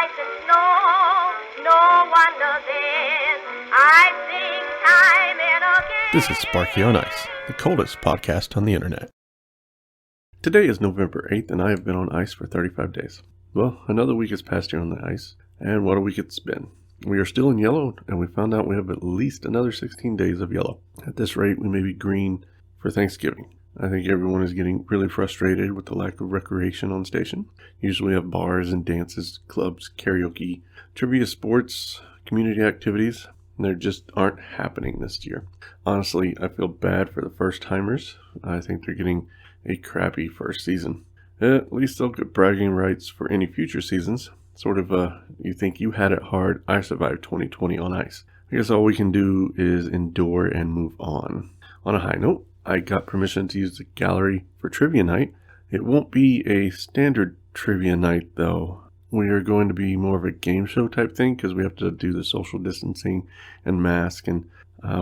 ice and snow. No wonder then I sing time and again. This is Sparky on Ice, the coldest podcast on the internet. Today is November 8th, and I have been on ice for 35 days. Well, another week has passed here on the ice, and what a week it's been. We are still in yellow, and we found out we have at least another 16 days of yellow. At this rate, we may be green for Thanksgiving. I think everyone is getting really frustrated with the lack of recreation on station. Usually we have bars and dances, clubs, karaoke, trivia, sports, community activities. They just aren't happening this year. Honestly, I feel bad for the first timers. I think they're getting a crappy first season. At least they'll get bragging rights for any future seasons. Sort of you think you had it hard, I survived 2020 on ice. I guess all we can do is endure and move on. On a high note, I got permission to use the gallery for trivia night. It won't be a standard trivia night though. We are going to be more of a game show type thing because we have to do the social distancing and mask, and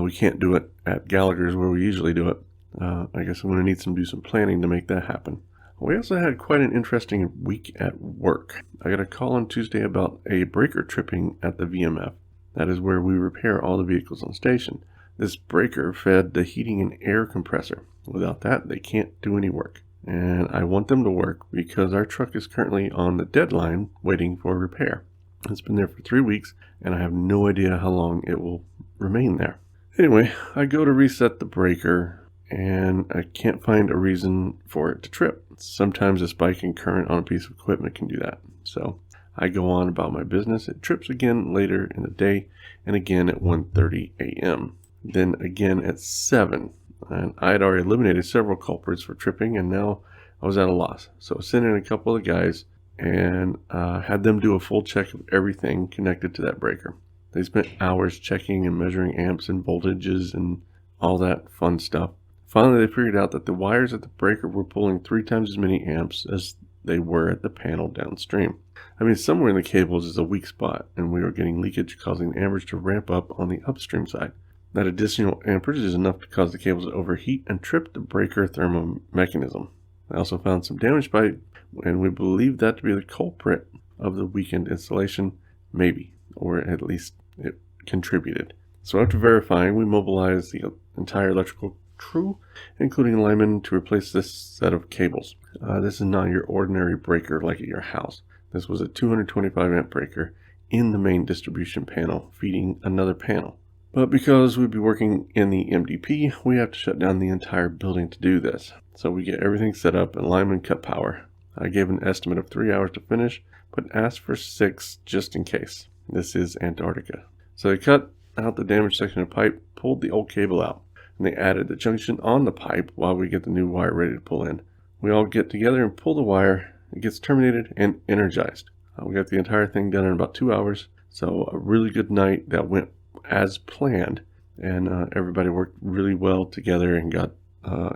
we can't do it at Gallagher's where we usually do it. I guess I'm going to need to do some planning to make that happen. We also had quite an interesting week at work. I got a call on Tuesday about a breaker tripping at the VMF. That is where we repair all the vehicles on station. This breaker fed the heating and air compressor. Without that, they can't do any work. And I want them to work because our truck is currently on the deadline waiting for repair. It's been there for 3 weeks, and I have no idea how long it will remain there. Anyway, I go to reset the breaker, and I can't find a reason for it to trip. Sometimes a spike in current on a piece of equipment can do that. So I go on about my business. It trips again later in the day, and again at 1:30 a.m. Then again at 7. And I had already eliminated several culprits for tripping, and now I was at a loss. So I sent in a couple of guys and had them do a full check of everything connected to that breaker. They spent hours checking and measuring amps and voltages and all that fun stuff. Finally, they figured out that the wires at the breaker were pulling 3 times as many amps as they were at the panel downstream. I mean, somewhere in the cables is a weak spot, and we were getting leakage causing amperage to ramp up on the upstream side. That additional amperage is enough to cause the cables to overheat and trip the breaker thermal mechanism. I also found some damaged pipe, and we believe that to be the culprit of the weekend installation, maybe, or at least it contributed. So after verifying, we mobilized the entire electrical crew, including linemen, to replace this set of cables. This is not your ordinary breaker like at your house. This was a 225 amp breaker in the main distribution panel, feeding another panel. But because we'd be working in the MDP, we have to shut down the entire building to do this. So we get everything set up and linemen cut power. I gave an estimate of 3 hours to finish, but asked for 6 just in case. This is Antarctica. So they cut out the damaged section of pipe, pulled the old cable out, and they added the junction on the pipe while we get the new wire ready to pull in. We all get together and pull the wire. It gets terminated and energized. We got the entire thing done in about 2 hours. So a really good night that went as planned, and everybody worked really well together and got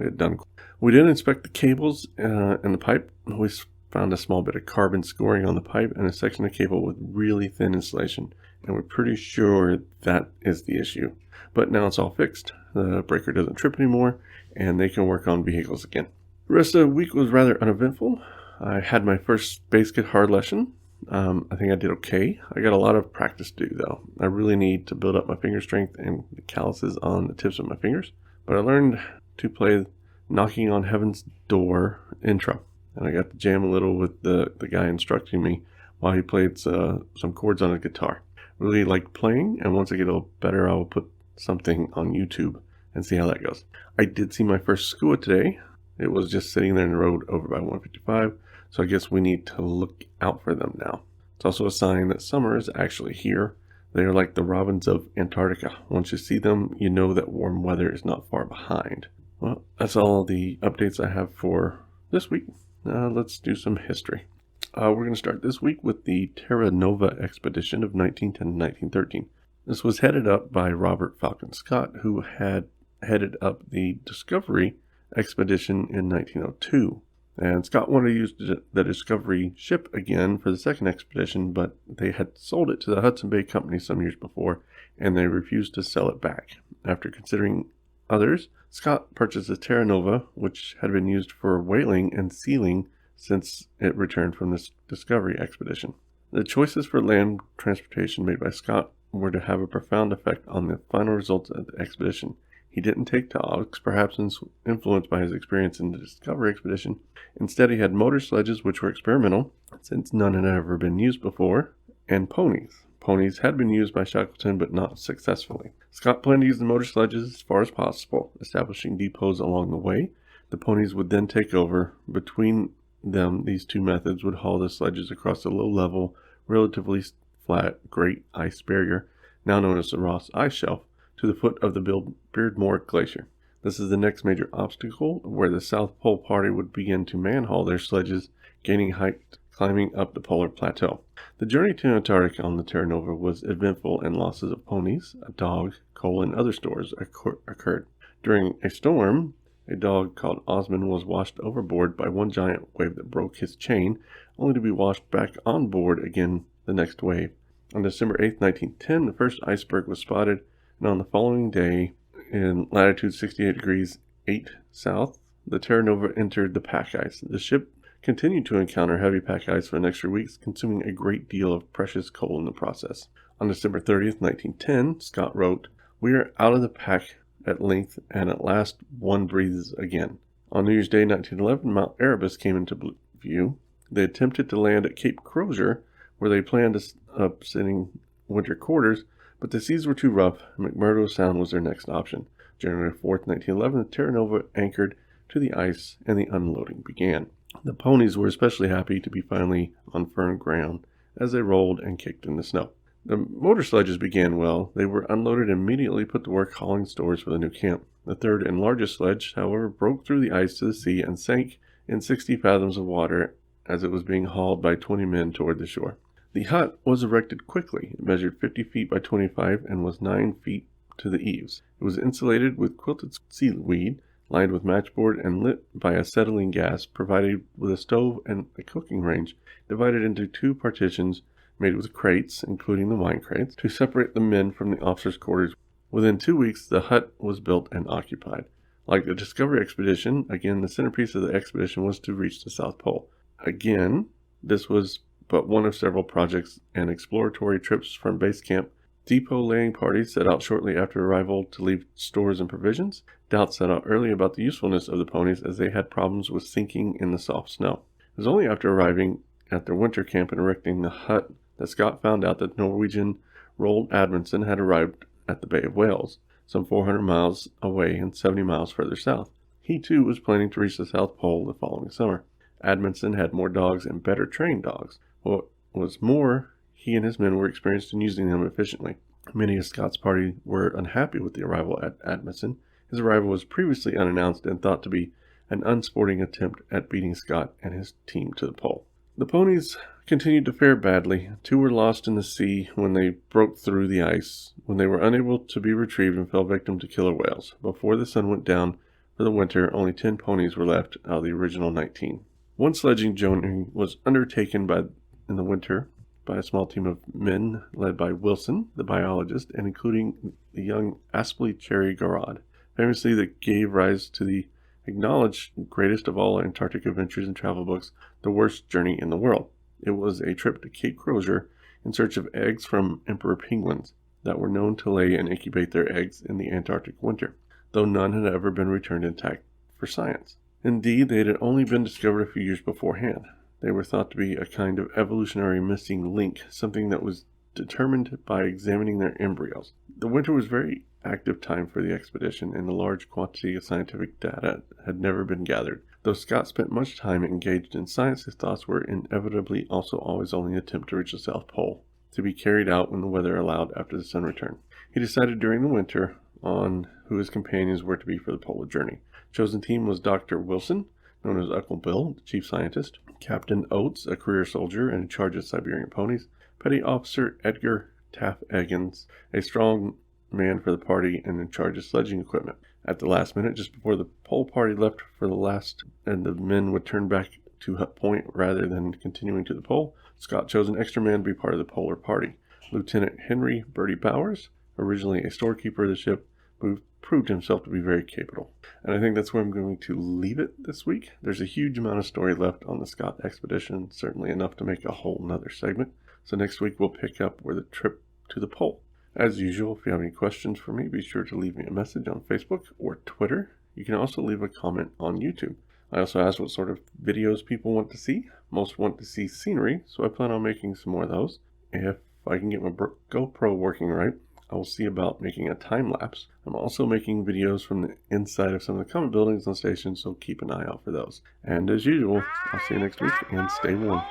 it done. We did inspect the cables and the pipe. We found a small bit of carbon scoring on the pipe and a section of cable with really thin insulation, and we're pretty sure that is the issue. But now it's all fixed. The breaker doesn't trip anymore, and they can work on vehicles again. The rest of the week was rather uneventful. I had my first bass guitar lesson. I think I did okay. I got a lot of practice to do though. I really need to build up my finger strength and the calluses on the tips of my fingers. But I learned to play Knocking on Heaven's Door intro. And I got to jam a little with the guy instructing me while he played some chords on a guitar. Really liked playing, and once I get a little better, I will put something on YouTube and see how that goes. I did see my first skua today. It was just sitting there in the road over by 155. So I guess we need to look out for them now. It's also a sign that summer is actually here. They are like the robins of Antarctica. Once you see them, you know that warm weather is not far behind. Well, that's all the updates I have for this week. Let's do some history. We're going to start this week with the Terra Nova Expedition of 1910 to 1913. This was headed up by Robert Falcon Scott, who had headed up the Discovery Expedition in 1902. And Scott wanted to use the Discovery ship again for the second expedition, but they had sold it to the Hudson Bay Company some years before, and they refused to sell it back. After considering others, Scott purchased the Terra Nova, which had been used for whaling and sealing since it returned from this Discovery expedition. The choices for land transportation made by Scott were to have a profound effect on the final results of the expedition. He didn't take dogs, perhaps influenced by his experience in the Discovery Expedition. Instead, he had motor sledges, which were experimental, since none had ever been used before, and ponies. Ponies had been used by Shackleton, but not successfully. Scott planned to use the motor sledges as far as possible, establishing depots along the way. The ponies would then take over. Between them, these two methods would haul the sledges across the low-level, relatively flat Great Ice Barrier, now known as the Ross Ice Shelf, to the foot of the Beardmore Glacier. This is the next major obstacle, where the South Pole Party would begin to man-haul their sledges, gaining height, climbing up the polar plateau. The journey to Antarctica on the Terra Nova was eventful, and losses of ponies, a dog, coal, and other stores occurred. During a storm, a dog called Osmond was washed overboard by one giant wave that broke his chain, only to be washed back on board again the next wave. On December 8, 1910, the first iceberg was spotted, and on the following day, in latitude 68 degrees 8 south, the Terra Nova entered the pack ice. The ship continued to encounter heavy pack ice for the next 3 weeks, consuming a great deal of precious coal in the process. On December 30th, 1910, Scott wrote, "We are out of the pack at length, and at last one breathes again." On New Year's Day, 1911, Mount Erebus came into view. They attempted to land at Cape Crozier, where they planned to up sitting winter quarters, but the seas were too rough, and McMurdo Sound was their next option. January 4th, 1911, the Terra Nova anchored to the ice, and the unloading began. The ponies were especially happy to be finally on firm ground as they rolled and kicked in the snow. The motor sledges began well. They were unloaded and immediately put to work hauling stores for the new camp. The third and largest sledge, however, broke through the ice to the sea and sank in 60 fathoms of water as it was being hauled by 20 men toward the shore. The hut was erected quickly. It measured 50 feet by 25 and was 9 feet to the eaves. It was insulated with quilted seaweed, lined with matchboard, and lit by acetylene gas, provided with a stove and a cooking range, divided into 2 partitions made with crates, including the wine crates, to separate the men from the officers' quarters. Within 2 weeks, the hut was built and occupied. Like the Discovery Expedition, again, the centerpiece of the expedition was to reach the South Pole. Again, this was but one of several projects and exploratory trips from base camp. Depot laying parties set out shortly after arrival to leave stores and provisions. Doubts set out early about the usefulness of the ponies, as they had problems with sinking in the soft snow. It was only after arriving at their winter camp and erecting the hut that Scott found out that Norwegian Roald Amundsen had arrived at the Bay of Whales, some 400 miles away and 70 miles further south. He too was planning to reach the South Pole the following summer. Amundsen had more dogs and better trained dogs. What was more, he and his men were experienced in using them efficiently. Many of Scott's party were unhappy with the arrival at Amundsen. His arrival was previously unannounced and thought to be an unsporting attempt at beating Scott and his team to the pole. The ponies continued to fare badly. 2 were lost in the sea when they broke through the ice, when they were unable to be retrieved and fell victim to killer whales. Before the sun went down for the winter, only 10 ponies were left out of the original 19. One sledging journey was undertaken in the winter by a small team of men led by Wilson, the biologist, and including the young Aspley Cherry Garrod, famously that gave rise to the acknowledged greatest of all Antarctic adventures and travel books, The Worst Journey in the World. It was a trip to Cape Crozier in search of eggs from emperor penguins that were known to lay and incubate their eggs in the Antarctic winter, though none had ever been returned intact for science. Indeed, they had only been discovered a few years beforehand. They were thought to be a kind of evolutionary missing link, something that was determined by examining their embryos. The winter was a very active time for the expedition, and a large quantity of scientific data had never been gathered. Though Scott spent much time engaged in science, his thoughts were inevitably also always on the attempt to reach the South Pole, to be carried out when the weather allowed after the sun returned. He decided during the winter on who his companions were to be for the polar journey. Chosen team was Dr. Wilson, known as Uncle Bill, the chief scientist, Captain Oates, a career soldier and in charge of Siberian ponies, Petty Officer Edgar Taft Eggins, a strong man for the party and in charge of sledging equipment. At the last minute, just before the pole party left for the last, and the men would turn back to Hut Point rather than continuing to the pole, Scott chose an extra man to be part of the polar party. Lieutenant Henry Bertie Bowers, originally a storekeeper of the ship, proved himself to be very capable. And I think that's where I'm going to leave it this week. There's a huge amount of story left on the Scott expedition, certainly enough to make a whole nother segment. So next week we'll pick up where the trip to the pole. As usual, if you have any questions for me, be sure to leave me a message on Facebook or Twitter. You can also leave a comment on YouTube. I also asked what sort of videos people want to see. Most want to see scenery, so I plan on making some more of those. If I can get my GoPro working right, I will see about making a time lapse. I'm also making videos from the inside of some of the common buildings and stations, so keep an eye out for those. And as usual, I'll see you next week, and stay warm.